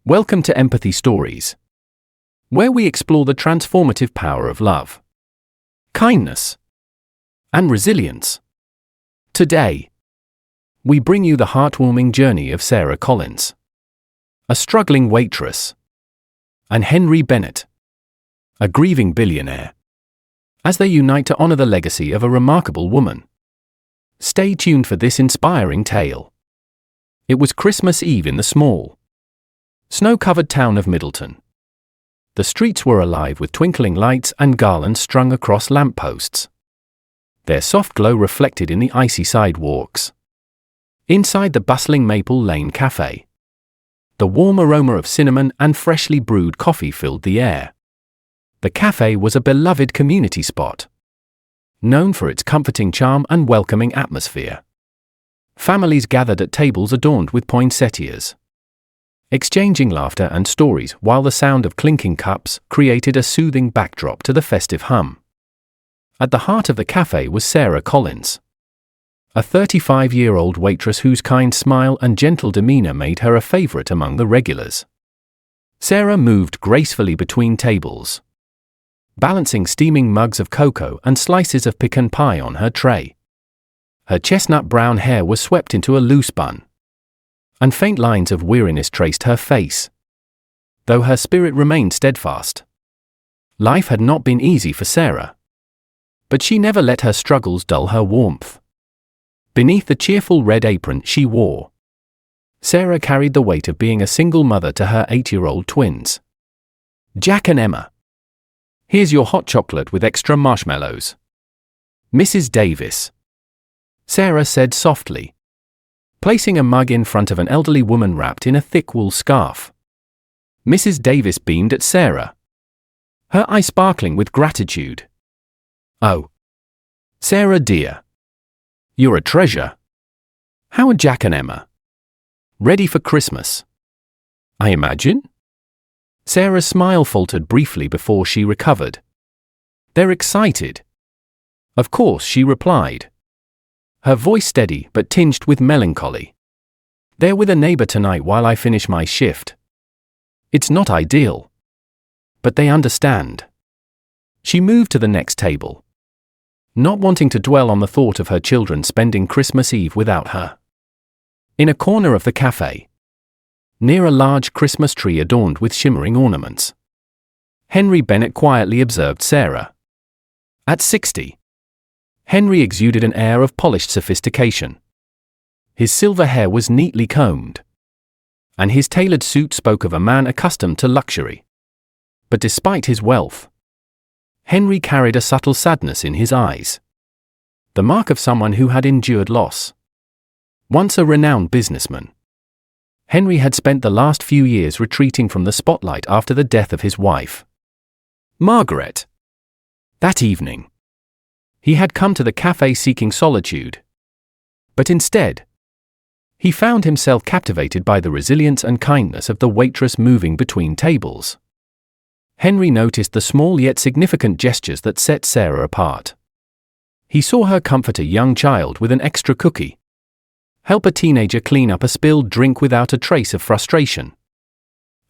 Welcome to Empathy Stories, where we explore the transformative power of love, kindness, and resilience. Today, we bring you the heartwarming journey of Sarah Collins, a struggling waitress, and Henry Bennett, a grieving billionaire, as they unite to honor the legacy of a remarkable woman. Stay tuned for this inspiring tale. It was Christmas Eve in the small, snow-covered town of Middleton. The streets were alive with twinkling lights and garlands strung across lampposts, their soft glow reflected in the icy sidewalks. Inside the bustling Maple Lane Cafe, the warm aroma of cinnamon and freshly brewed coffee filled the air. The cafe was a beloved community spot, known for its comforting charm and welcoming atmosphere. Families gathered at tables adorned with poinsettias, exchanging laughter and stories while the sound of clinking cups created a soothing backdrop to the festive hum. At the heart of the cafe was Sarah Collins, a 35-year-old waitress whose kind smile and gentle demeanor made her a favorite among the regulars. Sarah moved gracefully between tables, balancing steaming mugs of cocoa and slices of pecan pie on her tray. Her chestnut brown hair was swept into a loose bun, and faint lines of weariness traced her face, though her spirit remained steadfast. Life had not been easy for Sarah, but she never let her struggles dull her warmth. Beneath the cheerful red apron she wore, Sarah carried the weight of being a single mother to her 8-year-old twins, Jack and Emma. "Here's your hot chocolate with extra marshmallows, Mrs. Davis," Sarah said softly, placing a mug in front of an elderly woman wrapped in a thick wool scarf. Mrs. Davis beamed at Sarah, her eyes sparkling with gratitude. "Oh, Sarah dear, you're a treasure. How are Jack and Emma? Ready for Christmas, I imagine?" Sarah's smile faltered briefly before she recovered. "They're excited, of course," she replied, her voice steady but tinged with melancholy. "They're with a neighbor tonight while I finish my shift. It's not ideal, but they understand." She moved to the next table, not wanting to dwell on the thought of her children spending Christmas Eve without her. In a corner of the cafe, near a large Christmas tree adorned with shimmering ornaments, Henry Bennett quietly observed Sarah. At 60, Henry exuded an air of polished sophistication. His silver hair was neatly combed, and his tailored suit spoke of a man accustomed to luxury. But despite his wealth, Henry carried a subtle sadness in his eyes, the mark of someone who had endured loss. Once a renowned businessman, Henry had spent the last few years retreating from the spotlight after the death of his wife, Margaret. That evening, he had come to the cafe seeking solitude. But instead, he found himself captivated by the resilience and kindness of the waitress moving between tables. Henry noticed the small yet significant gestures that set Sarah apart. He saw her comfort a young child with an extra cookie, help a teenager clean up a spilled drink without a trace of frustration,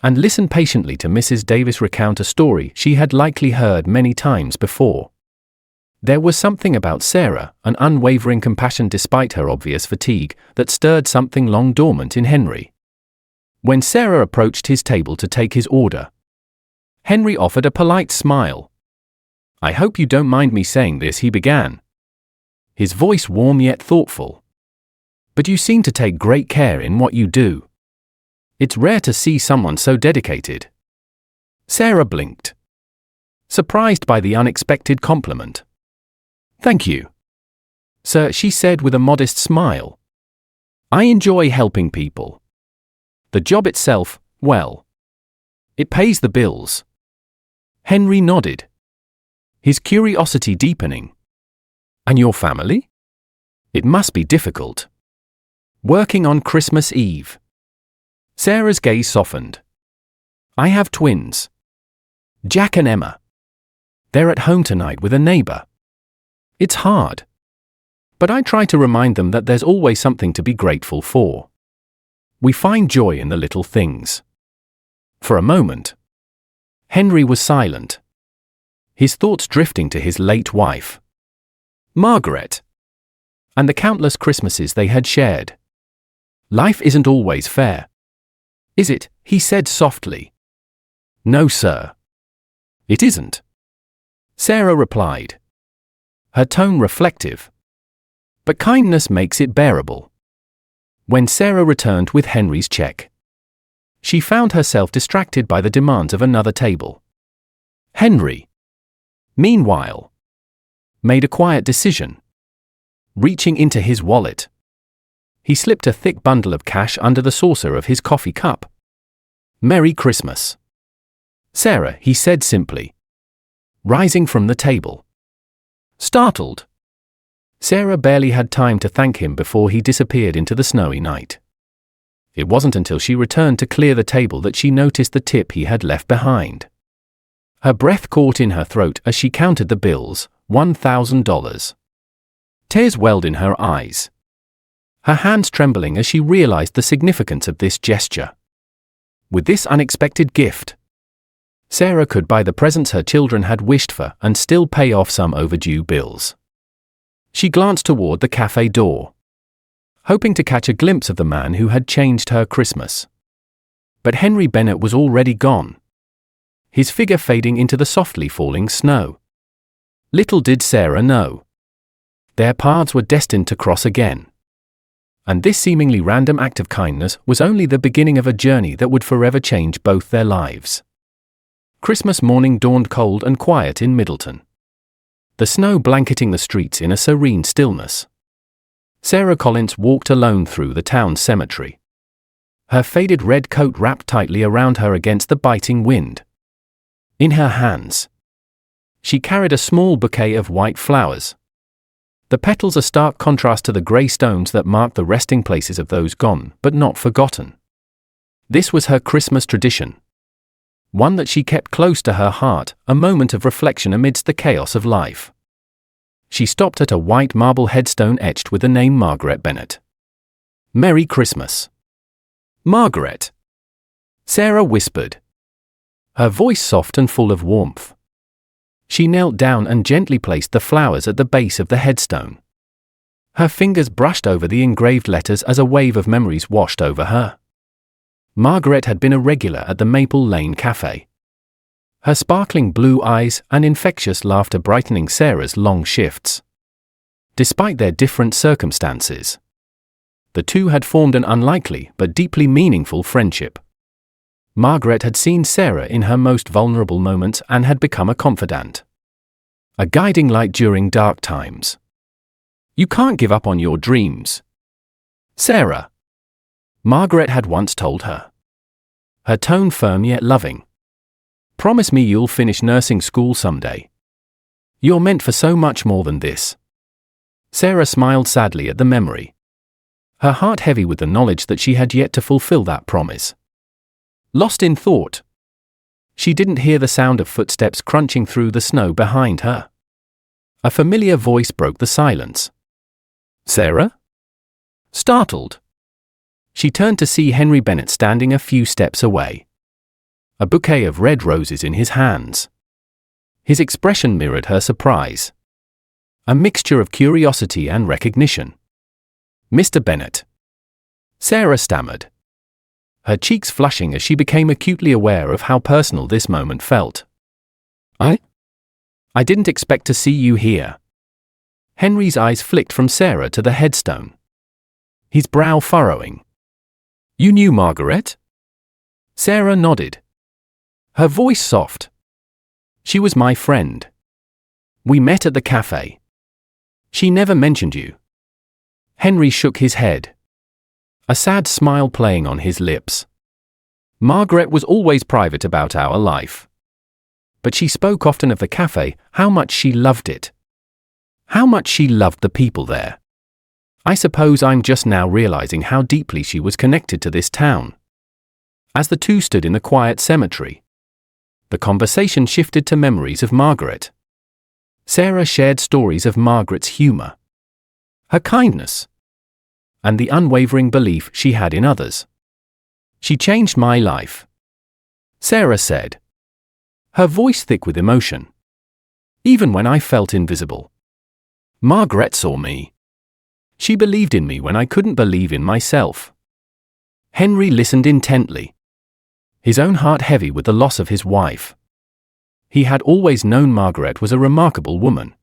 and listen patiently to Mrs. Davis recount a story she had likely heard many times before. There was something about Sarah, an unwavering compassion despite her obvious fatigue, that stirred something long dormant in Henry. When Sarah approached his table to take his order, Henry offered a polite smile. "I hope you don't mind me saying this," he began, his voice warm yet thoughtful. "But you seem to take great care in what you do. It's rare to see someone so dedicated." Sarah blinked, surprised by the unexpected compliment. "Thank you, sir," she said with a modest smile. "I enjoy helping people. The job itself, well, it pays the bills." Henry nodded, his curiosity deepening. "And your family? It must be difficult, working on Christmas Eve." Sarah's gaze softened. "I have twins, Jack and Emma. They're at home tonight with a neighbor. It's hard, but I try to remind them that there's always something to be grateful for. We find joy in the little things." For a moment, Henry was silent, his thoughts drifting to his late wife, Margaret, and the countless Christmases they had shared. "Life isn't always fair, is it?" he said softly. "No, sir. It isn't," Sarah replied, her tone reflective. "But kindness makes it bearable." When Sarah returned with Henry's check, she found herself distracted by the demands of another table. Henry, meanwhile, made a quiet decision. Reaching into his wallet, he slipped a thick bundle of cash under the saucer of his coffee cup. "Merry Christmas, Sarah," he said simply, rising from the table. Startled, Sarah barely had time to thank him before he disappeared into the snowy night. It wasn't until she returned to clear the table that she noticed the tip he had left behind. Her breath caught in her throat as she counted the bills, $1,000. Tears welled in her eyes, her hands trembling as she realized the significance of this gesture. With this unexpected gift, Sarah could buy the presents her children had wished for and still pay off some overdue bills. She glanced toward the cafe door, hoping to catch a glimpse of the man who had changed her Christmas. But Henry Bennett was already gone, his figure fading into the softly falling snow. Little did Sarah know, their paths were destined to cross again. And this seemingly random act of kindness was only the beginning of a journey that would forever change both their lives. Christmas morning dawned cold and quiet in Middleton, the snow blanketing the streets in a serene stillness. Sarah Collins walked alone through the town cemetery, her faded red coat wrapped tightly around her against the biting wind. In her hands, she carried a small bouquet of white flowers, the petals a stark contrast to the grey stones that marked the resting places of those gone but not forgotten. This was her Christmas tradition, one that she kept close to her heart, a moment of reflection amidst the chaos of life. She stopped at a white marble headstone etched with the name Margaret Bennett. "Merry Christmas, Margaret," Sarah whispered, her voice soft and full of warmth. She knelt down and gently placed the flowers at the base of the headstone. Her fingers brushed over the engraved letters as a wave of memories washed over her. Margaret had been a regular at the Maple Lane Cafe, her sparkling blue eyes and infectious laughter brightening Sarah's long shifts. Despite their different circumstances, the two had formed an unlikely but deeply meaningful friendship. Margaret had seen Sarah in her most vulnerable moments and had become a confidant, a guiding light during dark times. "You can't give up on your dreams, Sarah," Margaret had once told her, her tone firm yet loving. "Promise me you'll finish nursing school someday. You're meant for so much more than this." Sarah smiled sadly at the memory, her heart heavy with the knowledge that she had yet to fulfill that promise. Lost in thought, she didn't hear the sound of footsteps crunching through the snow behind her. A familiar voice broke the silence. "Sarah?" Startled, she turned to see Henry Bennett standing a few steps away, a bouquet of red roses in his hands. His expression mirrored her surprise, a mixture of curiosity and recognition. "Mr. Bennett," Sarah stammered, her cheeks flushing as she became acutely aware of how personal this moment felt. I didn't expect to see you here." Henry's eyes flicked from Sarah to the headstone, his brow furrowing. "You knew Margaret?" Sarah nodded, her voice soft. "She was my friend. We met at the cafe. She never mentioned you." Henry shook his head, a sad smile playing on his lips. "Margaret was always private about our life. But she spoke often of the cafe, how much she loved it. How much she loved the people there. I suppose I'm just now realizing how deeply she was connected to this town." As the two stood in the quiet cemetery, the conversation shifted to memories of Margaret. Sarah shared stories of Margaret's humor, her kindness, and the unwavering belief she had in others. "She changed my life," Sarah said, her voice thick with emotion. Even when I felt invisible, Margaret saw me. She believed in me when I couldn't believe in myself. Henry listened intently, his own heart heavy with the loss of his wife. He had always known Margaret was a remarkable woman.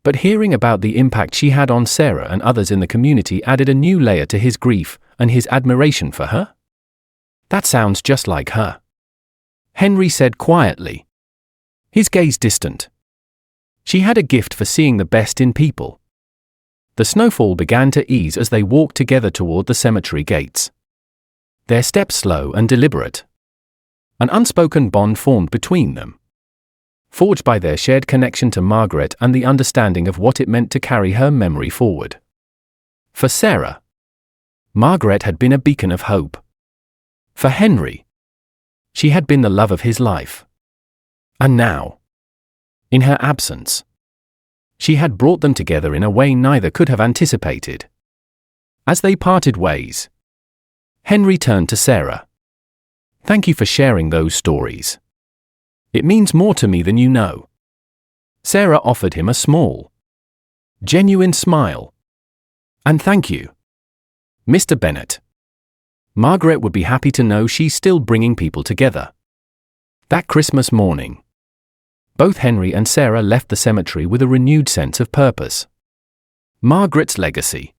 But hearing about the impact she had on Sarah and others in the community added a new layer to his grief and his admiration for her. That sounds just like her, Henry said quietly, his gaze distant. She had a gift for seeing the best in people. The snowfall began to ease as they walked together toward the cemetery gates. Their steps slow and deliberate. An unspoken bond formed between them, forged by their shared connection to Margaret and the understanding of what it meant to carry her memory forward. For Sarah, Margaret had been a beacon of hope. For Henry, she had been the love of his life. And now, in her absence, she had brought them together in a way neither could have anticipated. As they parted ways, Henry turned to Sarah. Thank you for sharing those stories. It means more to me than you know. Sarah offered him a small, genuine smile. And thank you, Mr. Bennett. Margaret would be happy to know she's still bringing people together. That Christmas morning, both Henry and Sarah left the cemetery with a renewed sense of purpose. Margaret's legacy,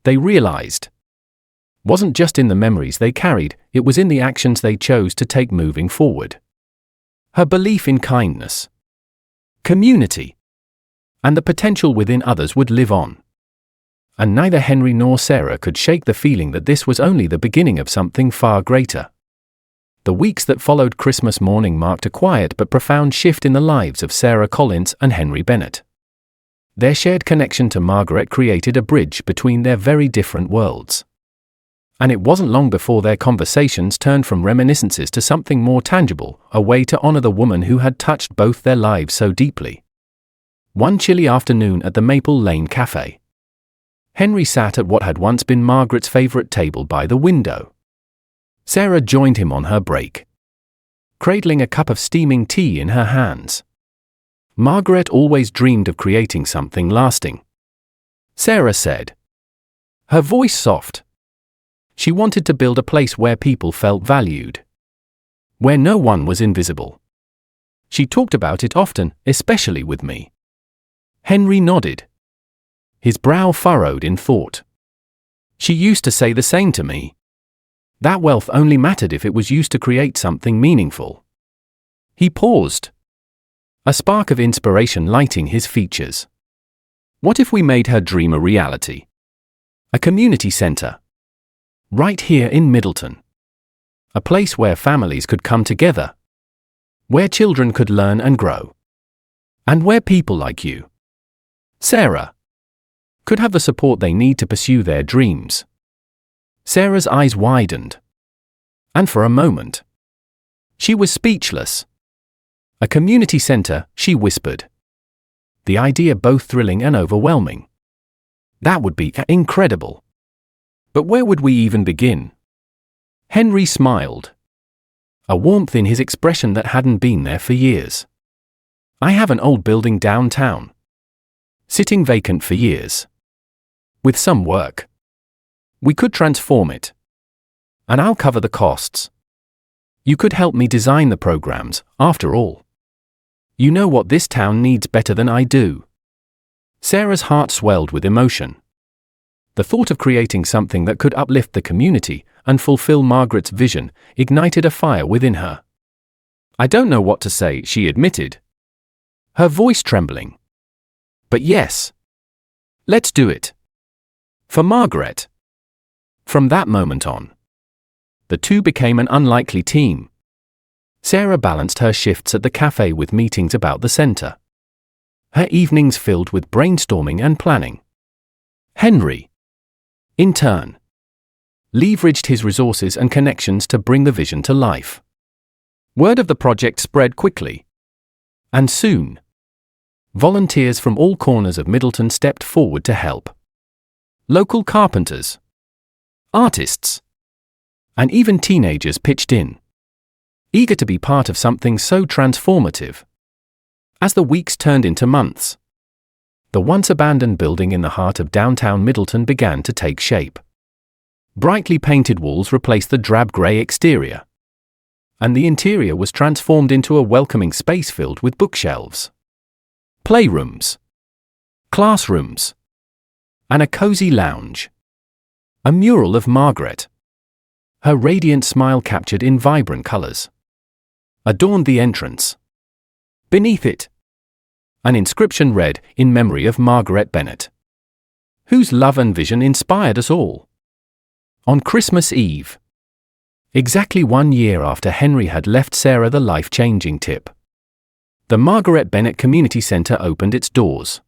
they realized, wasn't just in the memories they carried, it was in the actions they chose to take moving forward. Her belief in kindness, community, and the potential within others would live on. And neither Henry nor Sarah could shake the feeling that this was only the beginning of something far greater. The weeks that followed Christmas morning marked a quiet but profound shift in the lives of Sarah Collins and Henry Bennett. Their shared connection to Margaret created a bridge between their very different worlds. And it wasn't long before their conversations turned from reminiscences to something more tangible, a way to honor the woman who had touched both their lives so deeply. One chilly afternoon at the Maple Lane Cafe, Henry sat at what had once been Margaret's favorite table by the window. Sarah joined him on her break, cradling a cup of steaming tea in her hands. Margaret always dreamed of creating something lasting, Sarah said, her voice soft. She wanted to build a place where people felt valued, where no one was invisible. She talked about it often, especially with me. Henry nodded, his brow furrowed in thought. She used to say the same to me. That wealth only mattered if it was used to create something meaningful. He paused, a spark of inspiration lighting his features. What if we made her dream a reality? A community center, right here in Middleton. A place where families could come together, where children could learn and grow, and where people like you, Sarah, could have the support they need to pursue their dreams. Sarah's eyes widened, and for a moment, she was speechless. A community center, she whispered. The idea both thrilling and overwhelming. That would be incredible. But where would we even begin? Henry smiled, a warmth in his expression that hadn't been there for years. I have an old building downtown, sitting vacant for years. With some work, we could transform it. And I'll cover the costs. You could help me design the programs, after all. You know what this town needs better than I do. Sarah's heart swelled with emotion. The thought of creating something that could uplift the community and fulfill Margaret's vision ignited a fire within her. I don't know what to say, she admitted, her voice trembling. But yes, let's do it. For Margaret. From that moment on, the two became an unlikely team. Sarah balanced her shifts at the cafe with meetings about the center, her evenings filled with brainstorming and planning. Henry, in turn, leveraged his resources and connections to bring the vision to life. Word of the project spread quickly, and soon, volunteers from all corners of Middleton stepped forward to help. Local carpenters, artists, and even teenagers pitched in. eager to be part of something so transformative. As the weeks turned into months, the once abandoned building in the heart of downtown Middleton began to take shape. Brightly painted walls replaced the drab grey exterior, and the interior was transformed into a welcoming space filled with bookshelves, playrooms, classrooms, and a cozy lounge. A mural of Margaret, her radiant smile captured in vibrant colors, adorned the entrance. Beneath it, an inscription read, "In memory of Margaret Bennett, whose love and vision inspired us all." On Christmas Eve, exactly 1 year after Henry had left Sarah the life-changing tip, the Margaret Bennett Community Center opened its doors.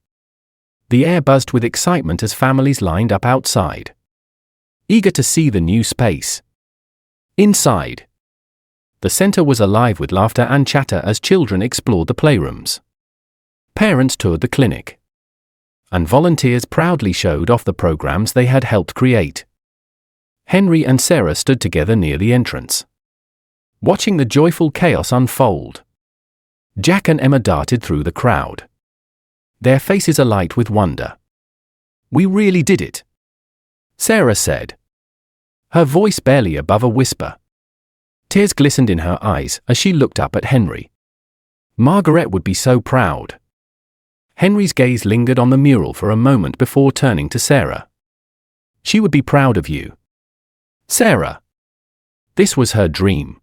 The air buzzed with excitement as families lined up outside, eager to see the new space. Inside, the center was alive with laughter and chatter as children explored the playrooms. Parents toured the clinic, and volunteers proudly showed off the programs they had helped create. Henry and Sarah stood together near the entrance, watching the joyful chaos unfold. Jack and Emma darted through the crowd, their faces alight with wonder. "We really did it," Sarah said, her voice barely above a whisper. Tears glistened in her eyes as she looked up at Henry. Margaret would be so proud. Henry's gaze lingered on the mural for a moment before turning to Sarah. "She would be proud of you, Sarah. This was her dream.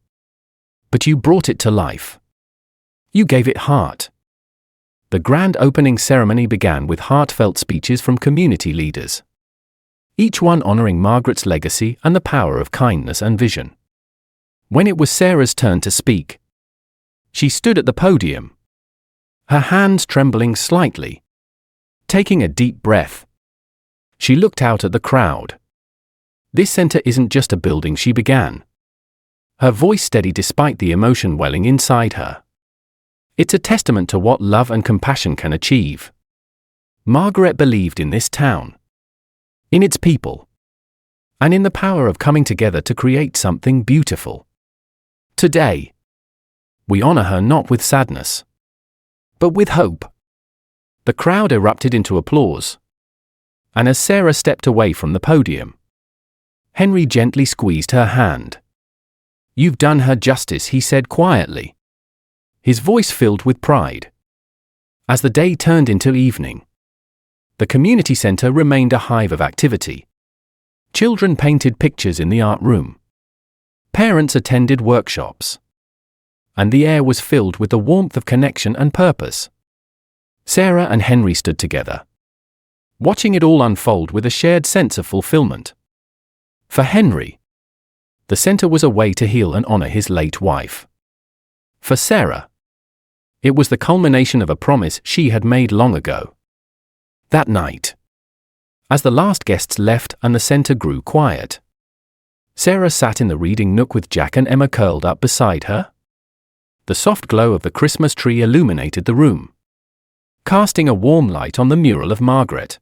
But you brought it to life. You gave it heart." The grand opening ceremony began with heartfelt speeches from community leaders, each one honoring Margaret's legacy and the power of kindness and vision. When it was Sarah's turn to speak, she stood at the podium, her hands trembling slightly. Taking a deep breath, she looked out at the crowd. "This center isn't just a building," she began, her voice steady despite the emotion welling inside her. "It's a testament to what love and compassion can achieve." Margaret believed in this town, in its people, and in the power of coming together to create something beautiful. Today, we honor her not with sadness, but with hope. The crowd erupted into applause, and as Sarah stepped away from the podium, Henry gently squeezed her hand. "You've done her justice," he said quietly, his voice filled with pride. As the day turned into evening, the community center remained a hive of activity. Children painted pictures in the art room. Parents attended workshops, and the air was filled with the warmth of connection and purpose. Sarah and Henry stood together, watching it all unfold with a shared sense of fulfillment. For Henry, the center was a way to heal and honor his late wife. For Sarah, it was the culmination of a promise she had made long ago. That night, as the last guests left and the center grew quiet, Sarah sat in the reading nook with Jack and Emma curled up beside her. The soft glow of the Christmas tree illuminated the room, casting a warm light on the mural of Margaret.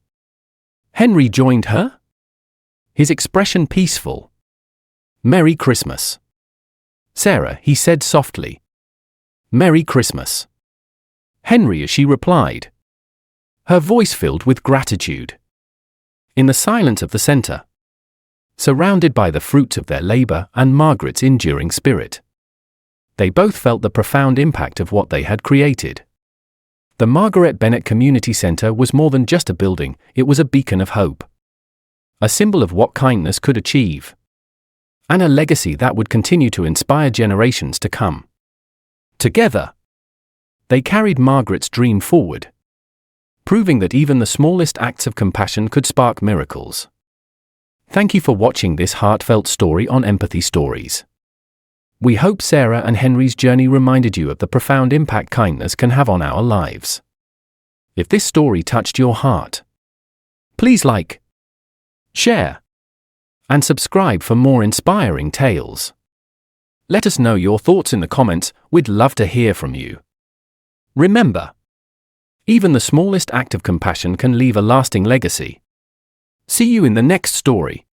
Henry joined her, his expression peaceful. "Merry Christmas, Sarah," he said softly. "Merry Christmas, Henry," as she replied, her voice filled with gratitude. In the silence of the center, surrounded by the fruits of their labor and Margaret's enduring spirit, they both felt the profound impact of what they had created. The Margaret Bennett Community Center was more than just a building, it was a beacon of hope, a symbol of what kindness could achieve, and a legacy that would continue to inspire generations to come. Together, they carried Margaret's dream forward, proving that even the smallest acts of compassion could spark miracles. Thank you for watching this heartfelt story on Empathy Stories. We hope Sarah and Henry's journey reminded you of the profound impact kindness can have on our lives. If this story touched your heart, please like, share, and subscribe for more inspiring tales. Let us know your thoughts in the comments, we'd love to hear from you. Remember, even the smallest act of compassion can leave a lasting legacy. See you in the next story.